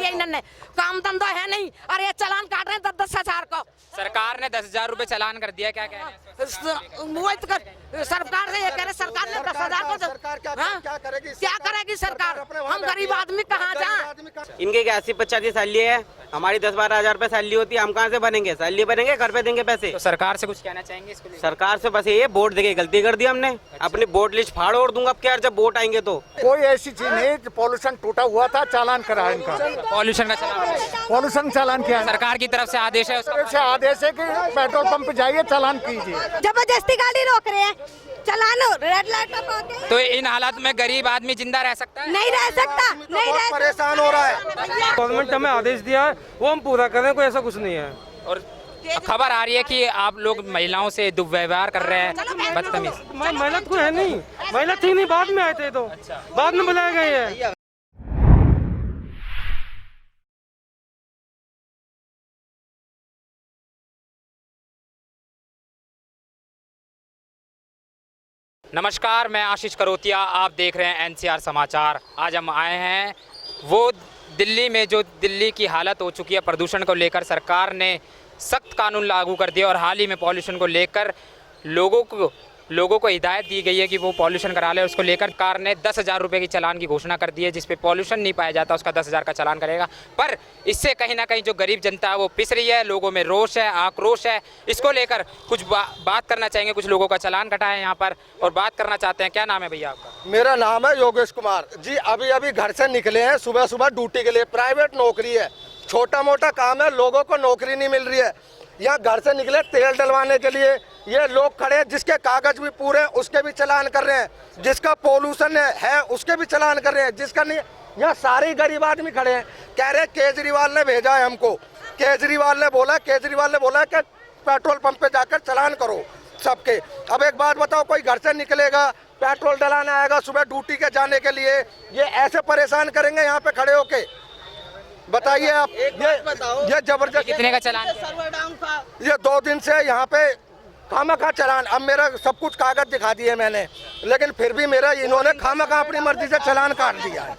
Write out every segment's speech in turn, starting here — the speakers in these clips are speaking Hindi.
भैया इन्होंने, काम धंधा है नहीं। अरे ये चालान काट रहे हैं 10-10 हजार को। सरकार ने 10,000 रुपए चालान कर दिया, क्या कह रहे हैं? वो सरकार से ये कह रहे, सरकार ने 10,000 को क्या करेगी सरकार? हम गरीब आदमी कहाँ जाएं? इनके क्या 80-85 सैलरी है, हमारी 10-12 हजार रुपए सैलरी होती है, हम कहाँ से बनेंगे? सैलरी बनेंगे, घर पे देंगे पैसे। तो सरकार से कुछ कहना चाहेंगे इसको लेकर? सरकार से बस ये वोट देके गलती कर दी हमने। अपनी वोट लिस्ट फाड़ और दूंगा अब क्या, जब वोट आएंगे तो। कोई ऐसी चीज नहीं, पॉल्यूशन टूटा हुआ था, चालान करा है इनका। पॉल्यूशन का चालान, पॉल्यूशन चालान किया है। सरकार की तरफ से आदेश है उसका? से आदेश है कि पेट्रोल पंप जाइए चालान कीजिए। जबरदस्ती गाड़ी रोक रहे हैं, चलानो रेड लाइट पे पहुंचे। तो इन हालात में गरीब आदमी जिंदा रह सकता है? नहीं रह सकता, नहीं रह सकता। परेशान हो रहा है। गवर्नमेंट हमें आदेश दिया है, वो हम पूरा करें, कोई ऐसा कुछ नहीं है। और खबर आ रही है कि आप लोग महिलाओं से दुर्व्यवहार कर रहे हैं, बदतमीज। महिला तो है नहीं, महिला थी नहीं, बाद में आए थे, तो बाद में बुलाए गए हैं। नमस्कार, मैं आशीष करोतिया, आप देख रहे हैं एनसीआर समाचार। आज हम आए हैं वो दिल्ली में, जो दिल्ली की हालत हो चुकी है प्रदूषण को लेकर। सरकार ने सख्त कानून लागू कर दिया और हाल ही में पॉल्यूशन को लेकर लोगों को हिदायत दी गई है कि वो पॉल्यूशन करा ले। उसको लेकर सरकार ने 10,000 रुपये की चालान की घोषणा कर दी है, जिस पे पॉल्यूशन नहीं पाया जाता उसका 10,000 का चालान करेगा। पर इससे कहीं ना कहीं जो गरीब जनता है वो पिस रही है, लोगों में रोष है, आक्रोश है। इसको लेकर कुछ बात करना चाहेंगे। कुछ लोगों का चालान कटा है यहाँ पर और बात करना चाहते हैं। क्या नाम है भैया आपका? मेरा नाम है योगेश कुमार जी। अभी घर से निकले हैं, सुबह सुबह ड्यूटी के लिए। प्राइवेट नौकरी है, छोटा मोटा काम है, लोगों को नौकरी नहीं मिल रही है। यहाँ घर से निकले तेल डलवाने के लिए, ये लोग खड़े हैं जिसके कागज भी पूरे उसके भी चालान कर रहे हैं, जिसका पोल्यूशन है उसके भी चालान कर रहे हैं, जिसका नहीं। यहाँ सारे गरीब आदमी खड़े हैं, कह रहे हैं केजरीवाल ने भेजा है हमको। केजरीवाल ने बोला कि पेट्रोल पंप पे जाकर चालान करो सबके। अब एक बात बताओ, कोई घर से निकलेगा, पेट्रोल डलाने आएगा सुबह ड्यूटी के जाने के लिए, ये ऐसे परेशान करेंगे यहाँ पे खड़े होके? बताइए आप। ये जबरदस्त कितने का चालान? ये 2 दिन से यहाँ पे खामखा चालान। अब मेरा सब कुछ कागज दिखा दिए मैंने, लेकिन फिर भी मेरा इन्होंने खामखा अपनी मर्जी से चालान काट दिया है।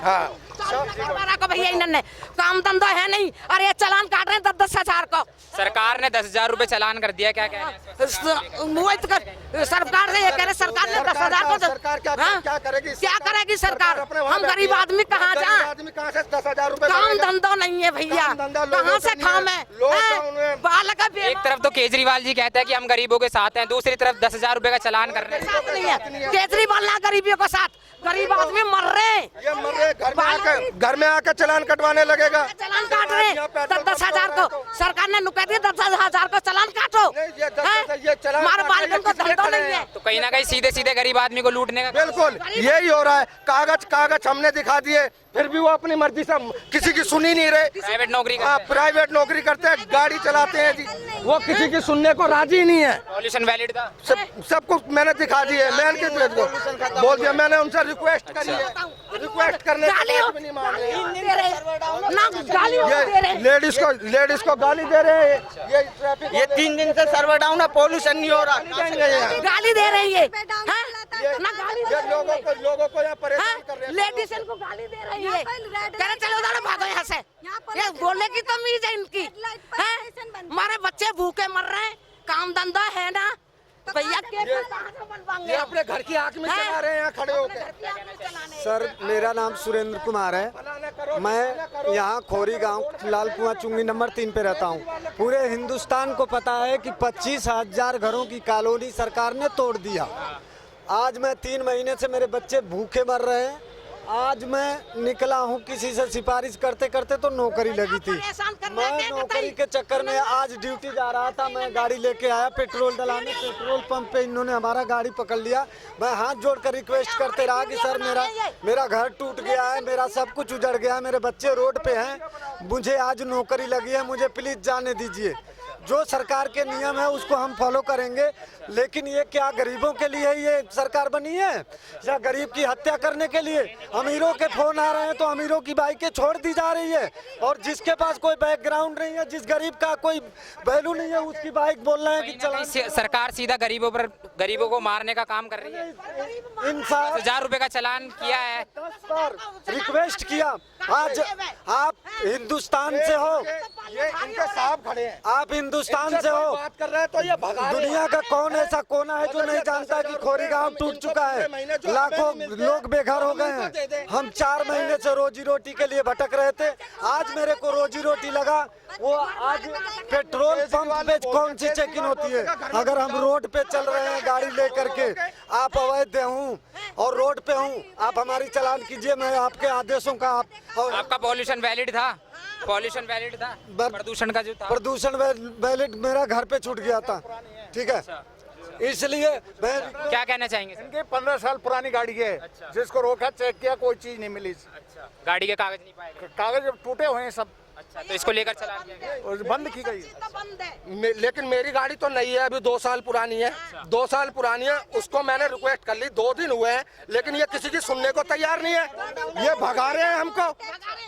हाँ को भैया इन्होंने, काम धंधा है नहीं। अरे ये चालान काट रहे हैं 10-10 हजार को। सरकार ने 10,000 रुपए चालान कर दिया, क्या कह रहे हैं? सरकार से ये कह रहे, सरकार ने 10,000 को। सरकार क्या करेगी सरकार? हम गरीब आदमी कहाँ जाएं? आदमी कहाँ से 10,000 रुपए? काम धंधा नहीं है भैया, कहाँ से खाम है? एक तरफ तो केजरीवाल जी कहते हैं कि हम गरीबों के साथ हैं, दूसरी तरफ 10,000 रुपए का चालान कर रहे हैं। केजरीवाल ना गरीबियों के साथ, गरीब आदमी मर रहे हैं। ये मर रहे, घर में आकर चालान कटवाने लगेगा। चालान काट रहे 10,000 को। सरकार ने नुकह दिया 10,000 को चालान काटो। हमारे बालिगन को धंधा नहीं है। तो कहीं ना कहीं सीधे सीधे गरीब आदमी को लूटने का बिल्कुल यही हो रहा है। कागज हमने दिखा दिए, फिर भी वो अपनी मर्जी से किसी की सुनी नहीं रहे। प्राइवेट नौकरी करते हैं, गाड़ी चलाते हैं जी, वो किसी की सुनने को राजी नहीं है। पॉल्यूशन वैलिड था, सब कुछ मैंने दिखा दिए। मैंने बोल दिया, मैंने उनसे रिक्वेस्ट करी है, रिक्वेस्ट करने लेडीज को गाली दे रहे हैं। ये 3 दिन से सर्वर डाउन है, पॉल्यूशन नहीं हो रहा। गाली दे रही है, लोगों को यहाँ परेशान कर रहे हैं। लेडीज को गाली दे रही है, कह रहे चलो उधर भागो यहाँ से। ये बोलने की तमीज है इनकी। हमारे बच्चे भूखे मर रहे हैं, काम धंधा है ना भैया। ये अपने घर की आंख में चला रहे हैं यहाँ खड़े होकर। सर मेरा नाम सुरेंद्र कुमार है, मैं यहाँ खोरी गांव लाल कुआं चुंगी नंबर 3 पे रहता हूँ। पूरे हिंदुस्तान को पता है कि 25,000 घरों की कॉलोनी सरकार ने तोड़ दिया। आज मैं 3 महीने से मेरे बच्चे भूखे मर रहे हैं। आज मैं निकला हूँ किसी से सिफारिश करते करते तो नौकरी लगी थी। मैं नौकरी के चक्कर में आज ड्यूटी जा रहा था, मैं गाड़ी लेके आया पेट्रोल डलाने। पेट्रोल पंप पे इन्होंने हमारा गाड़ी पकड़ लिया। मैं हाथ जोड़कर रिक्वेस्ट करते रहा कि सर मेरा घर टूट गया है, मेरा सब कुछ उजड़ गया है, मेरे बच्चे रोड पे हैं, मुझे आज नौकरी लगी है, मुझे प्लीज़ जाने दीजिए। जो सरकार के नियम है उसको हम फॉलो करेंगे, लेकिन ये क्या गरीबों के लिए ये सरकार बनी है या गरीब की हत्या करने के लिए? अमीरों के फोन आ रहे हैं तो अमीरों की बाइकें छोड़ दी जा रही है, और जिसके पास कोई बैकग्राउंड नहीं है, जिस गरीब का कोई वैल्यू नहीं है, उसकी बाइक बोल रहे हैं कि चला। सरकार सीधा गरीबों को मारने का काम कर रही है। 10,000 रुपए का चालान किया है, 10 बार रिक्वेस्ट किया। आज आप हिंदुस्तान से हो, ये इनके साहब खड़े हैं, आप हिंदुस्तान से हो। बात कर रहे हैं तो ये भगा रहे हैं। दुनिया का कौन ऐसा कोना है जो नहीं जानता कि खोरी गांव टूट चुका है, लाखों लोग बेघर हो गए हैं। हम 4 महीने से रोजी रोटी के लिए भटक रहे थे, आज मेरे को रोजी रोटी लगा। वो आज पेट्रोल पंप पे कौन सी चेकिंग होती है? अगर हम रोड पे चल रहे हैं गाड़ी लेकर के, आप अवैध हूँ और रोड पे हूँ, आप हमारी चालान कीजिए, मैं आपके आदेशों का और आपका पॉल्यूशन वैलिड था? पॉल्यूशन वैलिड था? प्रदूषण का जो था, प्रदूषण वैलिड मेरा घर पे छूट गया था, ठीक है, इसलिए मैं क्या कहना चाहेंगे सर? इनकी 15 साल पुरानी गाड़ी है, जिसको रोका चेक किया कोई चीज नहीं मिली। गाड़ी के कागज नहीं पाए गए? कागज टूटे हुए हैं सब। अच्छा, तो इसको लेकर चलान किया गया? और बंद की गई। लेकिन मेरी गाड़ी तो नहीं है, अभी 2 साल पुरानी है, 2 साल पुरानी है। उसको मैंने रिक्वेस्ट कर ली, 2 दिन हुए हैं, लेकिन ये किसी की सुनने को तैयार नहीं है। ये भगा रहे हैं हमको,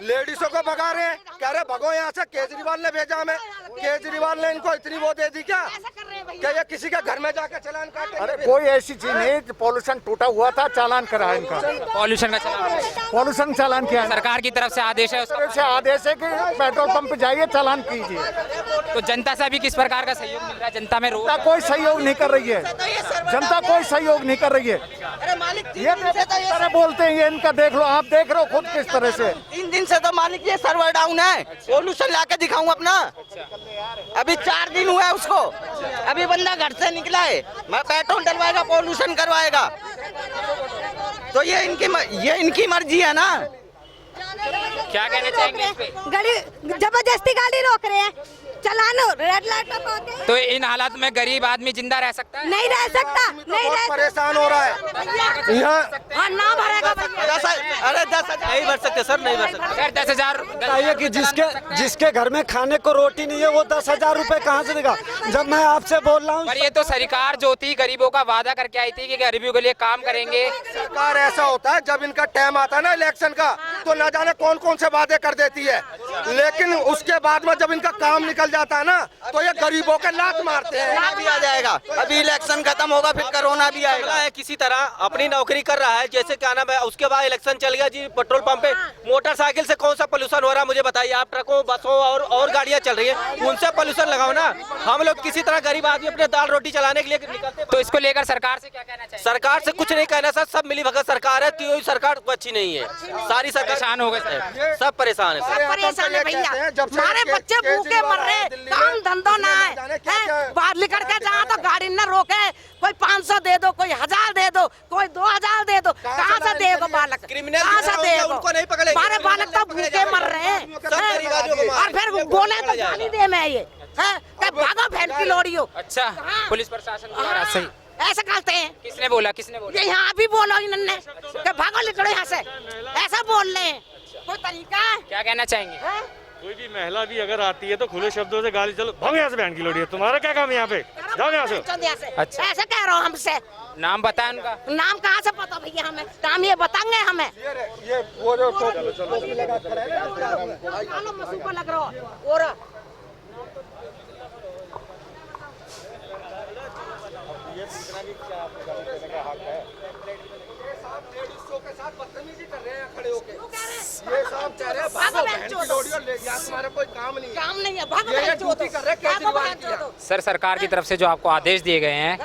लेडीजों को भगा रहे हैं, कह रहे भगो यहाँ से। केजरीवाल ने भेजा हमें, केजरीवाल ने इनको इतनी वो दे दी क्या ये किसी के घर में जाकर चालान काटे? अरे कोई ऐसी चीज नहीं, पॉल्यूशन टूटा हुआ था, चालान करा है इनका। पॉल्यूशन का चलान, पॉल्यूशन चालान किया है। सरकार की तरफ से आदेश है उसका? तरफ से आदेश है कि पेट्रोल पंप पे जाइए, चालान कीजिए। तो जनता से अभी किस प्रकार का सहयोग मिल रहा है? जनता में रोष? जनता कोई सहयोग नहीं कर रही है, जनता कोई सहयोग नहीं कर रही है। ये तरह बोलते हैं, ये इनका देख लो, आप देख रहे हो खुद किस तरह से। 3 दिन से तो मालिक ये सर्वर डाउन है, पोल्यूशन ला के दिखाऊं अपना। अभी 4 दिन हुआ है उसको, अभी बंदा घर से निकला है, मैं पेट्रोल डलवाएगा, पोल्यूशन करवाएगा, तो ये इनकी मर्जी है ना। क्या कहना चाहेंगे इस पे? गाड़ी जबरदस्ती गाड़ी रोक रहे हैं, चलानो, रेड लाइट पे पहुंच गए। तो इन हालात में गरीब आदमी जिंदा रह सकता है? नहीं रह सकता, नहीं बहुत रह परेशान हो रहा है यहाँ। हाँ, ना भरेगा भैया। अरे 10 नहीं भर सकते सर, नहीं भर सकते सर 10,000 बताइए कि जिसके घर में खाने को रोटी नहीं है वो 10,000 रुपए कहाँ से देगा? जब मैं आपसे बोल रहा हूँ, पर ये तो सरकार जो थी गरीबों का वादा करके आई थी कि गरीबों के लिए काम करेंगे। सरकार ऐसा होता है जब इनका टाइम आता है ना इलेक्शन का, तो न जाने कौन कौन से वादे कर देती है, लेकिन उसके बाद में जब इनका काम निकल जाता है ना, तो ये गरीबों के लात मारते हैं। कोरोना भी आ जाएगा, अभी इलेक्शन खत्म होगा फिर कोरोना भी आएगा। है किसी तरह अपनी नौकरी कर रहा है, जैसे क्या नाम है, उसके बाद इलेक्शन चल गया जी, पेट्रोल पंप पे मोटरसाइकिल से कौन सा पोल्यूशन हो रहा है मुझे बताइए आप? ट्रकों, बसों और गाड़ियां चल रही है, उनसे पोल्यूशन लगाओ ना। हम लोग किसी तरह गरीब आदमी अपने दाल रोटी चलाने के लिए निकलते। तो इसको लेकर सरकार से क्या कहना चाहिए? सरकार से कुछ नहीं कहना सर, सब मिली भगत सरकार है, कोई सरकार अच्छी नहीं है, सारी सरकार परेशान हो गए सर। सब परेशान है। सब परेशान है भैया, हमारे बच्चे भूखे मर रहे, काम धंधो ना है, बाहर निकल के जहाँ तो गाड़ी न रोके, कोई 500 दे दो, कोई 1000 दे दो, कोई 2000 दे दो, कहाँ से देगा बालक? कहाँ से देगा? उनको नहीं पकड़ेंगे। हमारे बालक तो भूखे मर रहे हैं, और फिर बोले तो गाली दे मैं ये भागो बहन की लोड़ियो। अच्छा, पुलिस प्रशासन द्वारा सही ऐसा करते हैं। किसने बोला? किसने बोला? ये यहाँ भी बोलो इन्होंने कि भागो निकलो यहाँ से, ऐसा बोल रहे हैं। कोई तरीका है? क्या कहना चाहेंगे? कोई भी महिला भी अगर आती है तो खुले शब्दों से गाली, चलो भाग यहाँ से बहन की लोड़ी है, तुम्हारा क्या काम है यहाँ पे, जाओ यहाँ से। अच्छा। ऐसे कह रहा हूँ हमसे। नाम बताएं उनका? नाम कहाँ से पता भैया हमें? नाम ये बताएंगे हमें। ये वो जो मसूको लग रहा हो और ये सब कह रहे हैं भागो बहन की लोड़ियों ले गया, तुम्हारा कोई काम नहीं है, काम नहीं है, भागो ये बहन ड्यूटी कर रहे हैं केजरीवाल की है। सर सरकार की तरफ से जो आपको आदेश दिए गए हैं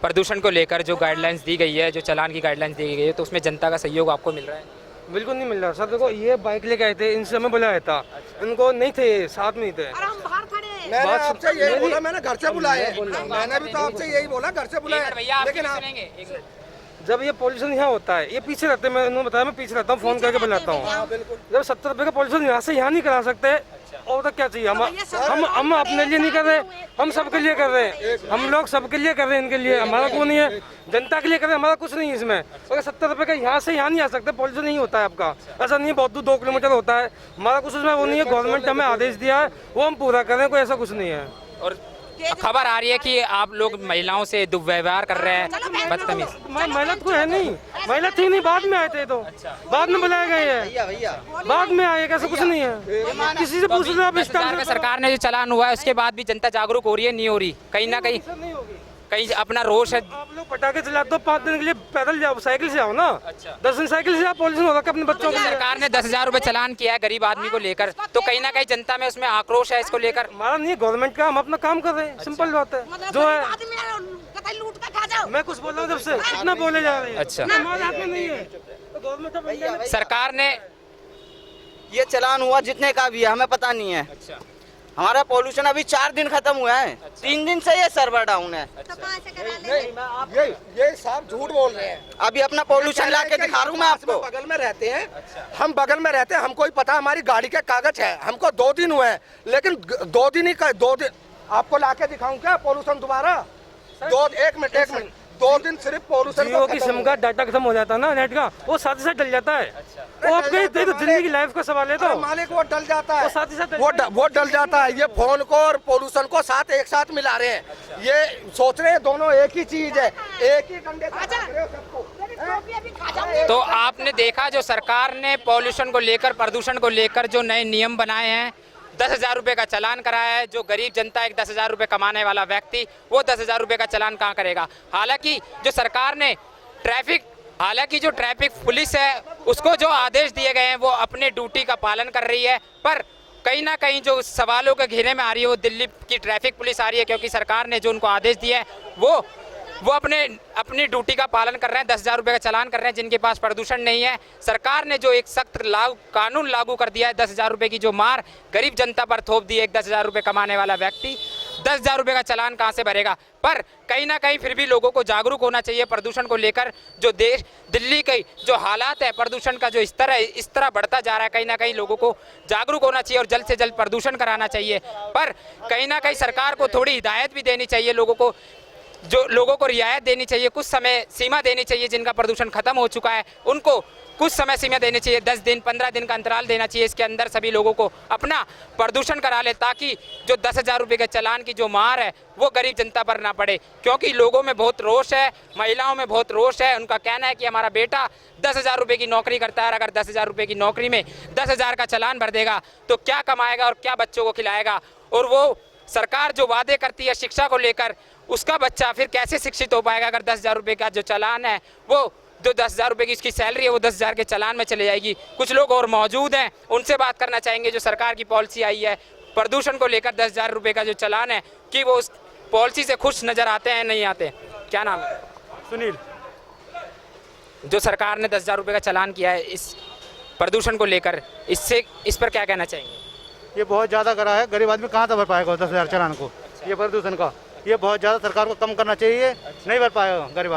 प्रदूषण को लेकर, जो गाइडलाइंस दी गई है, जो चालान की गाइडलाइंस दी गई है, तो उसमें जनता का सहयोग आपको मिल रहा है? बिल्कुल नहीं मिल रहा सर। देखो ये बाइक लेके आए थे, इनसे हमें बुलाया था, इनको नहीं थे, साथ में ही थे। और हम बाहर खड़े हैं। मैंने आपसे यही बोला, मैंने घर से बुलाया, मैंने भी तो आपसे यही बोला घर से बुलाया, भैया आप लेकिन आप सुनेंगे? जब ये पॉल्यूशन यहाँ होता है, ये पीछे रहते हैं, मैं उन्होंने बताया, मैं पीछे रहता हूँ, फोन करके बुलाता हूँ। जब 70 रुपए का पॉल्यूशन यहाँ से यहाँ नहीं करा सकते, और तक क्या चाहिए? हम अपने लिए नहीं कर रहे, हम सबके लिए कर रहे हैं, हम लोग सबके लिए कर रहे हैं, इनके लिए हमारा क्यों नहीं है? जनता के लिए कर रहे हैं, हमारा कुछ नहीं है इसमें। अगर 70 रुपए का यहाँ से यहाँ नहीं आ सकते, पॉल्यूशन नहीं होता है आपका, ऐसा नहीं है बहुत दूर 2 किलोमीटर होता है, हमारा कुछ उसमें वो नहीं है। गवर्नमेंट हमें आदेश दिया है, वो हम पूरा कर रहे हैं, कोई ऐसा कुछ नहीं है। और खबर आ रही है कि आप लोग महिलाओं से दुर्व्यवहार कर रहे हैं, बदतमीज। महिला तो है नहीं, महिला थी नहीं, बाद में आए थे, तो बाद में बुलाए गए हैं, बाद में आए, ऐसा कुछ नहीं है। किसी से पूछ लो आप, सरकार ने जो चालान हुआ है उसके बाद भी जनता जागरूक हो रही है, नहीं हो रही? कहीं ना कहीं कहीं अपना रोष है। आप लोग पटाखे चलाते हो 5 दिन के लिए, पैदल जाओ, साइकिल से आओ ना। 10 दिन साइकिल से आओ, पॉल्यूशन होगा अपने बच्चों के लिए। सरकार ने 10,000 रुपए चालान किया है गरीब आदमी को लेकर, तो कहीं ना कहीं जनता में उसमें आक्रोश है इसको लेकर। हमारा नहीं, गवर्नमेंट का, हम अपना काम कर रहे हैं, सिंपल बात है जो है। लूट का खा जाओ। मैं कुछ बोल रहा हूँ जब से, इतना बोले जा रहे हैं। अच्छा। हमारे हाथ में नहीं है, तो गवर्नमेंट सरकार ने ये चलान हुआ जितने का भी है हमें पता नहीं है। अच्छा। हमारा पोल्यूशन अभी 4 दिन खत्म हुआ है। 3 दिन से ये सर्वर डाउन है। तो कहाँ से करा ले? ये साहब झूठ बोल रहे हैं। अभी अपना पोल्यूशन ला के दिखा रहा हूँ मैं आपको। बगल में रहते हैं, हम बगल में रहते हैं, हमको ही पता हमारी गाड़ी के कागज है। हमको 2 दिन हुए हैं, लेकिन 2 दिन ही 2 दिन आपको ला के दिखाऊं क्या पोल्यूशन दोबारा? 1 मिनट 2 दिन सिर्फ पोल्यूशन। जियो की सिम का डाटा खत्म हो जाता है ना, नेट का, वो साथ ही साथ डल जाता है। वो आपके जिंदगी की लाइफ का सवाल है। तो मालिक वो डल जाता है, वो साथ ही साथ वो डल जाता है। ये फोन को और पोल्यूशन को एक साथ मिला रहे हैं। ये सोच रहे हैं दोनों एक ही चीज है, एक ही डंडे से मार रहे हो सबको। तो आपने देखा जो सरकार ने पॉल्यूशन को लेकर, प्रदूषण को लेकर जो नए नियम बनाए हैं, 10,000 रुपये का चालान कराया है। जो गरीब जनता है, 10,000 रुपये कमाने वाला व्यक्ति, वो 10,000 रुपये का चालान कहाँ करेगा? हालांकि जो सरकार ने जो ट्रैफिक पुलिस है उसको जो आदेश दिए गए हैं वो अपने ड्यूटी का पालन कर रही है, पर कहीं ना कहीं जो सवालों के घेरे में आ रही है वो दिल्ली की ट्रैफिक पुलिस आ रही है, क्योंकि सरकार ने जो उनको आदेश दिया है वो अपनी ड्यूटी का पालन कर रहे हैं। 10,000 रुपये का चालान कर रहे हैं जिनके पास प्रदूषण नहीं है। सरकार ने जो एक सख्त कानून लागू कर दिया है, 10,000 रुपये की जो मार गरीब जनता पर थोप दी है, 10,000 रुपये कमाने वाला व्यक्ति 10,000 रुपये का चालान कहाँ से भरेगा? पर कहीं ना कहीं फिर भी लोगों को जागरूक होना चाहिए प्रदूषण को लेकर। जो दिल्ली के जो हालात है, प्रदूषण का जो स्तर है, इस तरह बढ़ता जा रहा है, कहीं ना कहीं लोगों को जागरूक होना चाहिए और जल्द से जल्द प्रदूषण कराना चाहिए। पर कहीं ना कहीं सरकार को थोड़ी हिदायत भी देनी चाहिए, लोगों को रियायत देनी चाहिए, कुछ समय सीमा देनी चाहिए। जिनका प्रदूषण खत्म हो चुका है उनको कुछ समय सीमा देनी चाहिए, 10 दिन 15 दिन का अंतराल देना चाहिए। इसके अंदर सभी लोगों को अपना प्रदूषण करा ले, ताकि जो 10,000 रुपये के चालान की जो मार है वो गरीब जनता पर ना पड़े। क्योंकि लोगों में बहुत रोष है, महिलाओं में बहुत रोष है। उनका कहना है कि हमारा बेटा 10,000 रुपये की नौकरी करता है, अगर 10,000 रुपये की नौकरी में 10,000 का चालान भर देगा तो क्या कमाएगा और क्या बच्चों को खिलाएगा? और वो सरकार जो वादे करती है शिक्षा को लेकर, उसका बच्चा फिर कैसे शिक्षित हो पाएगा अगर 10,000 रुपये का जो चालान है वो जो 10,000 रुपये की उसकी सैलरी है वो 10,000 के चालान में चले जाएगी। कुछ लोग और मौजूद हैं, उनसे बात करना चाहेंगे। जो सरकार की पॉलिसी आई है प्रदूषण को लेकर, 10,000 रुपये का जो चालान है, कि वो उस पॉलिसी से खुश नज़र आते हैं नहीं आते? क्या नाम है? सुनील। जो सरकार ने 10,000 रुपये का चालान किया है इस प्रदूषण को लेकर, इस पर क्या कहना चाहेंगे? ये बहुत ज़्यादा करा है, गरीब आदमी कहाँ से भर पाएगा 10,000 चालान को? ये प्रदूषण का ये बहुत ज़्यादा सरकार को कम करना चाहिए। नहीं भर पाएगा गरीब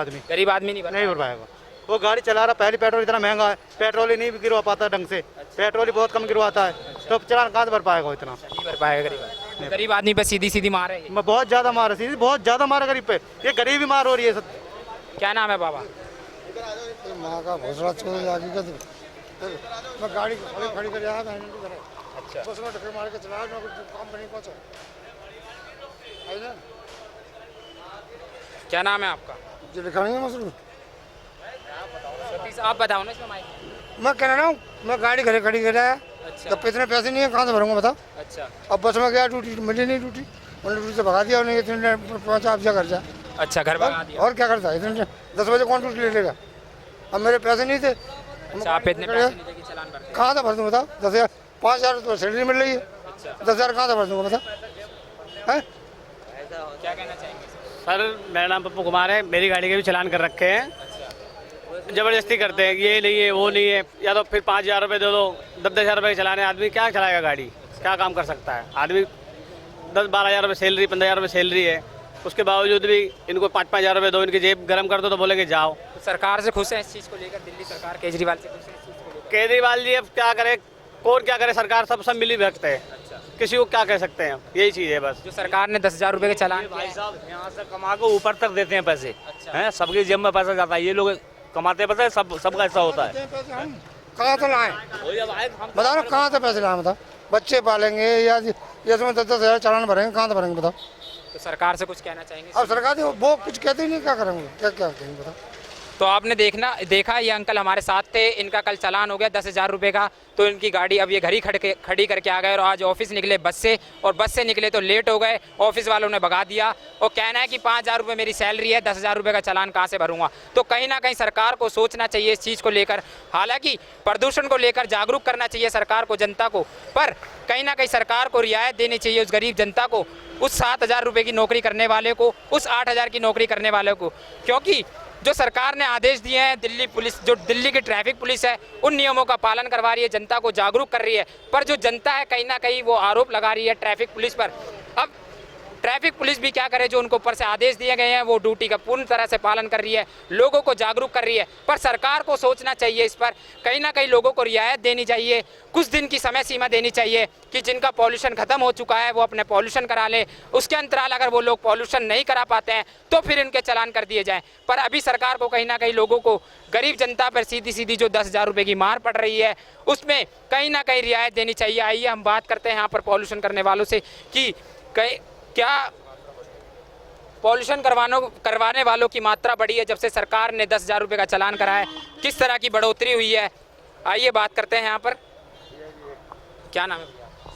आदमी नहीं भर पाएगा। वो गाड़ी चला रहा, पहले पेट्रोल इतना महंगा है, पेट्रोल ही नहीं गिरवा पाता ढंग से, पेट्रोल ही बहुत कम गिरवाता है, तो चालान कहाँ से भर पाएगा? इतना नहीं भर पाएगा गरीब आदमी पे सीधी मार है। बहुत ज़्यादा मार है, बहुत ज़्यादा मार है गरीब पे, ये गरीब ही मार हो रही है सब। क्या नाम है बाबा? मैं गाड़ी खड़ी कर रहा था। अच्छा, बस में टक्कर मार के चला, मैं काम नहीं पहुंचा। क्या नाम है आपका? जी लिखाएंगे मसरूर। आप बताओ ना इसमें माइक। मैं कह रहा हूँ, मैं गाड़ी घरे खड़ी कर रहा है। अच्छा। तो इतने पैसे नहीं है, कहाँ से भरूंगा बताओ? अच्छा। अब बस में गया, ड्यूटी मिली नहीं, उन्होंने ड्यूटी से भगा दिया, उन्हें इतने पहुँचा, आप क्या कर जा? अच्छा, घर भगा दिया। और क्या करता है? इतने 10 बजे कौन ड्यूटी ले लेगा? अब मेरे पैसे नहीं थे। अच्छा, आप इतने पैसे नहीं देके चालान भरते? कहाँ से भर दूँ बताओ? 10,000 5,000 तो सैलरी मिल रही है। 10,000 कहाँ से भर दूँगा बताओ? क्या कहना चाहेंगे? सर मेरा नाम पप्पू कुमार है, मेरी गाड़ी के भी चालान कर रखे हैं। ज़बरदस्ती करते हैं, ये नहीं है वो नहीं है, या तो फिर 5,000 रुपये दे दो, 10,000 रुपये चलाने आदमी क्या चलाएगा गाड़ी? क्या काम कर सकता है आदमी? 10-12 हज़ार रुपये सैलरी, 15,000 रुपये सैलरी है, उसके बावजूद भी इनको 5-5 हज़ार रुपये दो, इनकी जेब गर्म कर दो तो बोलेंगे जाओ। तो सरकार से खुश है इस चीज़ को लेकर? दिल्ली सरकार केजरीवाल से खुश है इस चीज़ को लेकर? केजरीवाल जी अब क्या करे, कौन क्या करे, सरकार सब मिली भगत है, किसी को क्या कह सकते हैं, यही चीज़ है बस। जो सरकार ने 10,000 रुपये के चालान भाई साहब यहाँ से कमा के ऊपर तक देते हैं पैसे। हैं, सबकी जेब में पैसा जाता है, ये लोग कमाते हैं, पता है सबका ऐसा होता है। कहाँ से लाएं बताओ ना, कहाँ से पैसे लाएं बताओ? बच्चे पालेंगे या इसमें 10,000 चालान भरेंगे, कहाँ से भरेंगे बताओ? तो सरकार से कुछ कहना चाहेंगे? अब सरकार वो कुछ कहते ही नहीं, क्या करेंगे? क्या कहेंगे बताओ? तो आपने देखा ये अंकल हमारे साथ थे, इनका कल चालान हो गया 10,000 रुपये का, तो इनकी गाड़ी अब ये घर ही खड़ी करके आ गए और आज ऑफिस निकले बस से, और बस से निकले तो लेट हो गए, ऑफिस वालों ने भगा दिया और कहना है कि 5,000 रुपये मेरी सैलरी है, 10,000 रुपये का चालान कहाँ से भरूंगा। तो कहीं ना कहीं सरकार को सोचना चाहिए इस चीज़ को लेकर। हालांकि प्रदूषण को लेकर जागरूक करना चाहिए सरकार को, जनता को, पर कहीं ना कहीं सरकार को रियायत देनी चाहिए उस गरीब जनता को, उस 7,000 रुपये की नौकरी करने वाले को, उस 8,000 की नौकरी करने वाले को। क्योंकि जो सरकार ने आदेश दिए हैं, दिल्ली पुलिस, जो दिल्ली की ट्रैफिक पुलिस है, उन नियमों का पालन करवा रही है, जनता को जागरूक कर रही है, पर जो जनता है कहीं ना कहीं वो आरोप लगा रही है ट्रैफिक पुलिस पर। अब ट्रैफिक पुलिस भी क्या करे, जो उनको ऊपर से आदेश दिए गए हैं वो ड्यूटी का पूर्ण तरह से पालन कर रही है, लोगों को जागरूक कर रही है, पर सरकार को सोचना चाहिए इस पर, कहीं ना कहीं लोगों को रियायत देनी चाहिए, कुछ दिन की समय सीमा देनी चाहिए कि जिनका पॉल्यूशन खत्म हो चुका है वो अपने पॉल्यूशन करा ले, उसके अंतराल अगर वो लोग पॉल्यूशन नहीं करा पाते हैं तो फिर इनके चालान कर दिए जाएँ। पर अभी सरकार को कहीं ना कहीं लोगों को, गरीब जनता पर सीधी सीधी जो 10,000 रुपये की मार पड़ रही है उसमें कहीं ना कहीं रियायत देनी चाहिए। आइए हम बात करते हैं यहाँ पर पॉल्यूशन करने वालों से कि क्या पॉल्यूशन करवाने वालों की मात्रा बढ़ी है जब से सरकार ने 10,000 रुपये का चालान कराया है, किस तरह की बढ़ोतरी हुई है। आइए बात करते हैं यहाँ पर, क्या नाम है?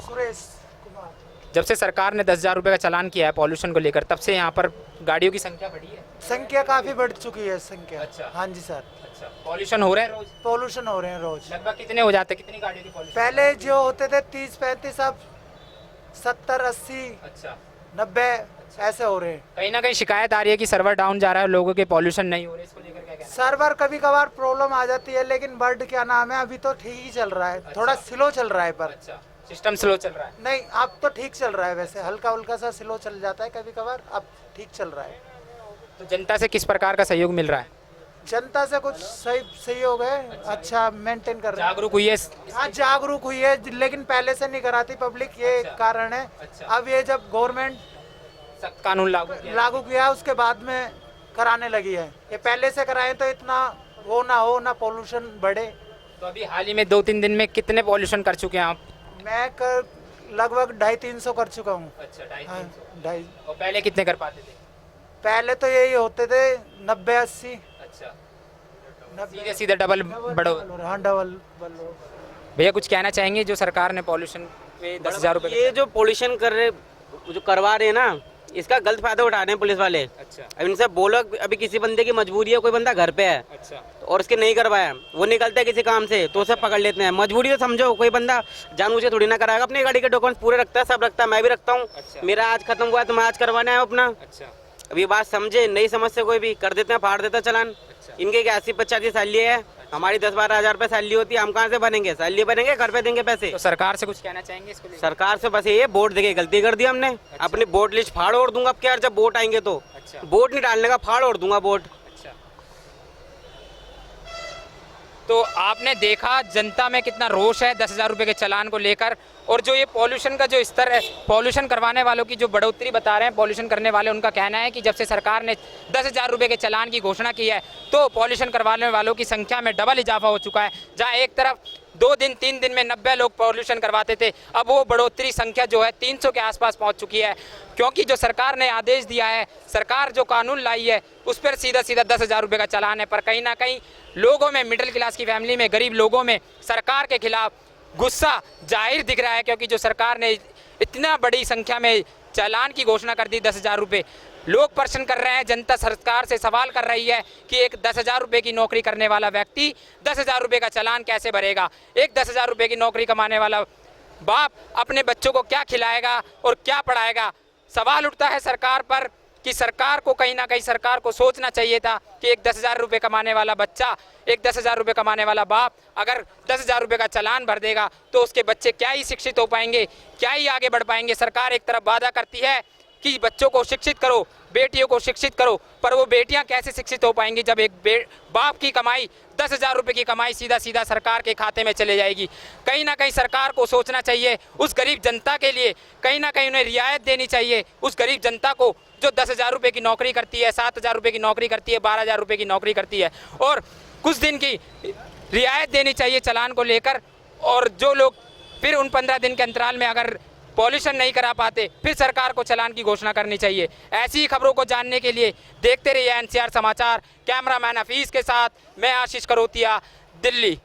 सुरेश कुमार। जब से सरकार ने 10,000 रुपये का चालान किया है पॉल्यूशन को लेकर, तब से यहाँ पर गाड़ियों की संख्या बढ़ी है? संख्या काफी बढ़ चुकी है संख्या। अच्छा। हाँ जी सर। अच्छा, पॉल्यूशन हो रहे हैं रोज? पॉल्यूशन हो रहे हैं रोज। लगभग कितने हो जाते, कितनी गाड़ियों की पॉल्यूशन? पहले जो होते थे 30-35, अब 70-80, अच्छा, 90 ऐसे हो रहे हैं। कहीं ना कहीं शिकायत आ रही है कि सर्वर डाउन जा रहा है, लोगों के पॉल्यूशन नहीं हो रहे, इसको लेकर क्या कहना है? सर्वर कभी कभार प्रॉब्लम आ जाती है, लेकिन बर्ड क्या नाम है, अभी तो ठीक ही चल रहा है। थोड़ा स्लो चल रहा है, पर अच्छा, सिस्टम स्लो चल रहा है? नहीं, अब तो ठीक चल रहा है, वैसे हल्का हल्का सा स्लो चल जाता है कभी कभार, अब ठीक चल रहा है। तो जनता से किस प्रकार का सहयोग मिल रहा है? जनता से कुछ सही हो गए, अच्छा मेंटेन कर रहे हैं। जागरूक हुई है? हाँ, जागरूक हुई है, लेकिन पहले से नहीं कराती पब्लिक, ये कारण है। अब ये जब गवर्नमेंट सख्त कानून लागू किया उसके बाद में कराने लगी है, ये पहले से कराएं तो इतना वो ना पॉल्यूशन बढ़े। तो अभी हाल ही में 2-3 दिन में कितने पॉल्यूशन कर चुके हैं आप? मैं कर लगभग 250-300 कर चुका हूँ। अच्छा, 250 और पहले कितने कर पाते थे? पहले तो यही होते थे 90-80। अच्छा, सीधे सीधे डबल बढ़ो। हाँ, डबल। भैया कुछ कहना चाहेंगे जो सरकार ने पॉल्यूशन पे 10,000 रुपये? ये जो पॉल्यूशन जो करवा रहे हैं ना, इसका गलत फायदा उठा रहे हैं पुलिस वाले। अच्छा, अब इनसे बोलो, अभी किसी बंदे की मजबूरी है, कोई बंदा घर पे है, अच्छा, और उसके नहीं करवाया, वो निकलता है किसी काम से तो उसे पकड़ लेते हैं। मजबूरी तो समझो, कोई बंदा जानबूझ के थोड़ी ना कराएगा। अपनी गाड़ी के डॉक्यूमेंट्स पूरे रखता है, सब रखता है, मैं भी रखता हूँ। अच्छा। मेरा आज खत्म हुआ है तो मैं आज करवाने आया अपना। अच्छा, अभी बात समझे, नहीं समझ से कोई भी कर देते हैं, फाड़ देता चलान। अच्छा। इनके 80-85 सैलरी है, हमारी 10-12 हज़ार रुपये सैलरी होती है, हम कहाँ से बनेंगे? सैलरी बनेंगे, घर पे देंगे पैसे। तो सरकार से कुछ कहना चाहेंगे इसको लेकर? सरकार से बस ये वोट देके गलती कर दी हमने। अपनी वोट लिस्ट फाड़ ओढ़ दूंगा अब क्या, जब वोट आएंगे तो। अच्छा। वोट नहीं डालने का, फाड़ ओढ़ दूंगा वोट। अच्छा, तो आपने देखा जनता में कितना रोष है 10,000 रुपये के चालान को लेकर। और जो ये पॉल्यूशन का जो स्तर है, पॉल्यूशन करवाने वालों की जो बढ़ोतरी बता रहे हैं पॉल्यूशन करने वाले, उनका कहना है कि जब से सरकार ने 10,000 रुपये के चालान की घोषणा की है तो पॉल्यूशन करवाने वालों की संख्या में डबल इजाफा हो चुका है। जहां एक तरफ 2 दिन 3 दिन में 90 लोग पॉल्यूशन करवाते थे, अब वो बढ़ोतरी संख्या जो है 300 के आसपास पहुंच चुकी है। क्योंकि जो सरकार ने आदेश दिया है, सरकार जो कानून लाई है उस पर सीधा सीधा 10,000 रुपये का चालान है। पर कहीं ना कहीं लोगों में, मिडिल क्लास की फैमिली में, गरीब लोगों में सरकार के खिलाफ गुस्सा जाहिर दिख रहा है। क्योंकि जो सरकार ने इतना बड़ी संख्या में चालान की घोषणा कर दी 10,000 रुपये, लोग प्रश्न कर रहे हैं, जनता सरकार से सवाल कर रही है कि एक 10,000 रुपये की नौकरी करने वाला व्यक्ति 10,000 रुपये का चालान कैसे भरेगा? एक 10,000 रुपये की नौकरी कमाने वाला बाप अपने बच्चों को क्या खिलाएगा और क्या पढ़ाएगा? सवाल उठता है सरकार पर कि सरकार को कहीं ना कहीं सरकार को सोचना चाहिए था कि एक 10,000 रुपये कमाने वाला बच्चा, एक 10,000 रुपये कमाने वाला बाप अगर 10,000 रुपये का चालान भर देगा तो उसके बच्चे क्या ही शिक्षित हो पाएंगे, क्या ही आगे बढ़ पाएंगे? सरकार एक तरफ वादा करती है कि बच्चों को शिक्षित करो, बेटियों को शिक्षित करो, पर वो बेटियां कैसे शिक्षित हो पाएंगी जब एक बाप की कमाई 10,000 रुपये की कमाई सीधा सीधा सरकार के खाते में चले जाएगी? कहीं ना कहीं सरकार को सोचना चाहिए उस गरीब जनता के लिए, कहीं ना कहीं उन्हें रियायत देनी चाहिए उस गरीब जनता को जो 10,000 रुपये की नौकरी करती है, 7,000 रुपये की नौकरी करती है, 12,000 रुपये की नौकरी करती है, और कुछ दिन की रियायत देनी चाहिए चालान को लेकर। और जो लोग फिर उन 15 दिन के अंतराल में अगर पॉल्यूशन नहीं करा पाते, फिर सरकार को चालान की घोषणा करनी चाहिए। ऐसी ही खबरों को जानने के लिए देखते रहिए एनसीआर समाचार। कैमरामैन हफीज के साथ मैं आशीष करोतिया, दिल्ली।